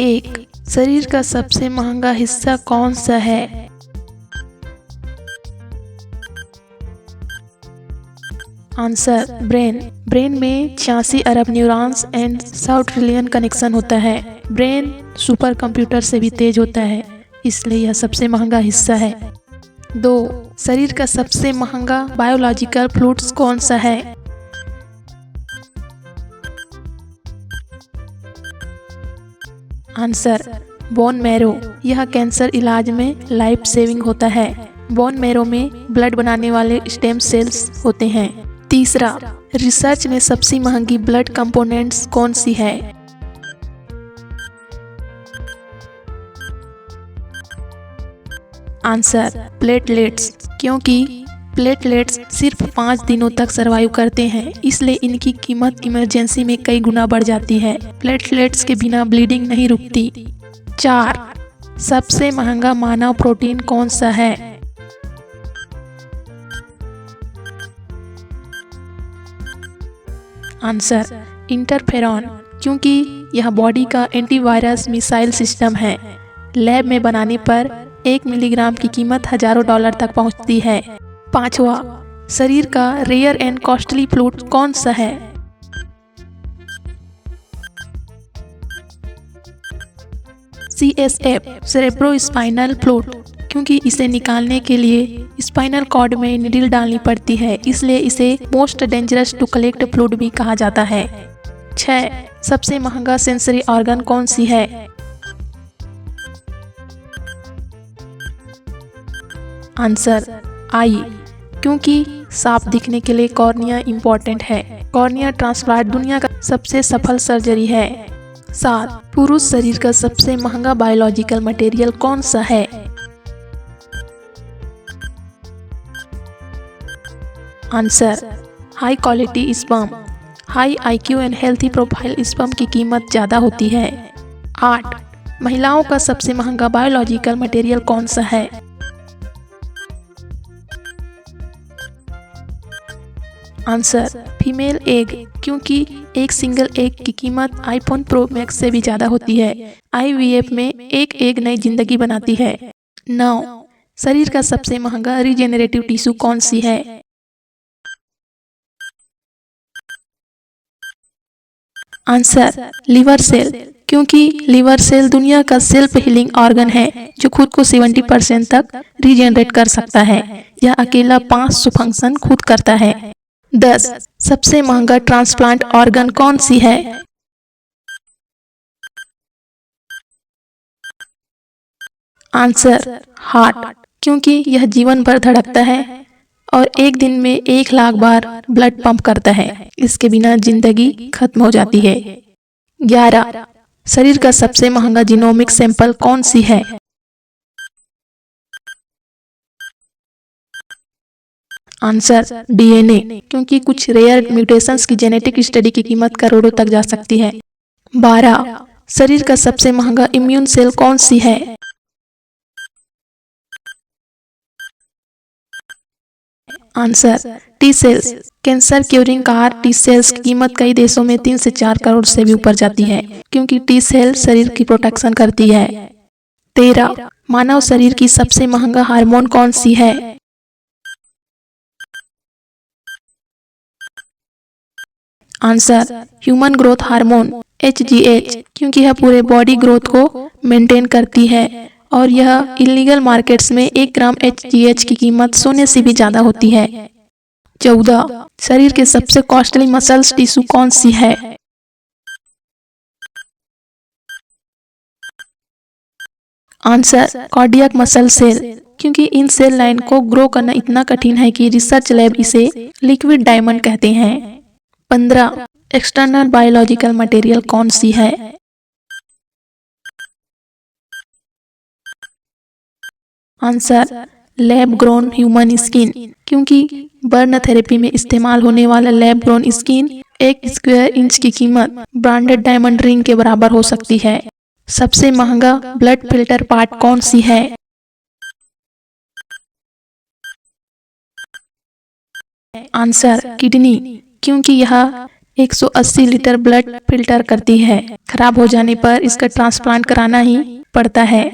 एक, शरीर का सबसे महंगा हिस्सा कौन सा है? Answer brain. ब्रेन में 86 अरब न्यूरॉन्स एंड 100 ट्रिलियन कनेक्शन होता है। ब्रेन सुपर कंप्यूटर से भी तेज होता है, इसलिए यह सबसे महंगा हिस्सा है। 2, शरीर का सबसे महंगा बायोलॉजिकल फ्लूइड्स कौन सा है? Answer bone marrow. यह कैंसर इलाज में लाइफ सेविंग होता है। बोन मैरो में ब्लड बनाने वाले स्टेम सेल्स होते हैं। तीसरा, रिसर्च में सबसे महंगी ब्लड कंपोनेंट्स कौन सी है? आंसर प्लेटलेट्स, क्योंकि प्लेटलेट्स सिर्फ 5 दिनों तक सरवाइव करते हैं, इसलिए इनकी कीमत इमरजेंसी में कई गुना बढ़ जाती है। प्लेटलेट्स के बिना ब्लीडिंग नहीं रुकती। 4, सबसे महंगा मानव प्रोटीन कौन सा है? आंसर इंटरफेरॉन, क्योंकि यह बॉडी का एंटीवायरस मिसाइल सिस्टम है। लैब में बनाने पर 1 मिलीग्राम की कीमत हजारों डॉलर तक पहुंचती है। 5वां, शरीर का रेयर एंड कॉस्टली फ्लूइड कौन सा है? CSF, सेरेब्रोस्पाइनल फ्लूइड, क्योंकि इसे निकालने के लिए स्पाइनल कॉर्ड में निडल डालनी पड़ती है, इसलिए इसे most dangerous to collect fluid भी कहा जाता है। 6, सबसे महंगा सेंसरी ऑर्गन कौन सी है? आंसर आई, क्योंकि साफ दिखने के लिए कॉर्निया इम्पोर्टेंट है। कॉर्निया ट्रांसप्लांट दुनिया का सबसे सफल सर्जरी है। 7, पुरुष शरीर का सबसे महंगा बायोलॉजिकल मटेरियल कौन सा है? Answer high quality sperm. High IQ and healthy profile sperm की कीमत ज़्यादा होती है। 8, महिलाओं का सबसे महंगा बायोलॉजिकल मटेरियल कौन सा है? आंसर फीमेल एग, क्योंकि एक सिंगल एग की कीमत आईफोन प्रो मैक्स से भी ज़्यादा होती है। IVF में एक एग नई जिंदगी बनाती है। 9, शरीर का सबसे महंगा रीजेनरेटिव टिश्यू कौन सी है? आंसर लिवर सेल, क्योंकि लिवर सेल दुनिया का सेल्फ हीलिंग ऑर्गन है जो खुद को 70% तक रीजेनरेट कर सकता है। यह अकेला 500 फंक्शन खुद करता है। 10, सबसे महंगा ट्रांसप्लांट ऑर्गन कौन सी है? आंसर हार्ट, क्योंकि यह जीवन भर धड़कता है और एक दिन में 1 लाख बार ब्लड पंप करता है। इसके बिना जिंदगी खत्म हो जाती है। 11, शरीर का सबसे महंगा जीनोमिक सैंपल कौन सी है? आंसर DNA, क्योंकि कुछ रेयर म्यूटेशंस की जेनेटिक स्टडी की कीमत करोड़ों तक जा सकती है। 12, शरीर का सबसे महंगा इम्यून सेल कौन सी है? Answer T cells, cancer curing car T cells की कीमत कई देशों में 3 से 4 करोड़ से भी ऊपर जाती है, क्योंकि टी सेल शरीर की प्रोटेक्शन करती है। 13, मानव शरीर की सबसे महंगा हार्मोन कौन सी है? Answer human growth hormone HGH, क्योंकि यह पूरे बॉडी ग्रोथ को मेंटेन करती है और यह इलीगल मार्केट्स में 1 ग्राम HGH की कीमत सोने से भी ज़्यादा होती है। 14, शरीर के सबसे कॉस्टली मसल्स टिश्यू कौन सी है? आंसर कार्डियक मसल सेल, क्योंकि इन सेल लाइन को ग्रो करना इतना कठिन है कि रिसर्च लैब इसे लिक्विड डायमंड कहते हैं। 15, एक्सटर्नल बायोलॉजिकल मटेरियल कौन सी है? Answer lab grown human skin, क्योंकि बर्न थेरेपी में इस्तेमाल होने वाला lab grown skin 1 square inch की कीमत ब्रांडेड डायमंड रिंग के बराबर हो सकती है। सबसे महंगा ब्लड फिल्टर पार्ट कौन सी है? आंसर किडनी, क्योंकि यह 180 लीटर ब्लड फिल्टर करती है। खराब हो जाने पर इसका ट्रांसप्लांट कराना ही पड़ता है।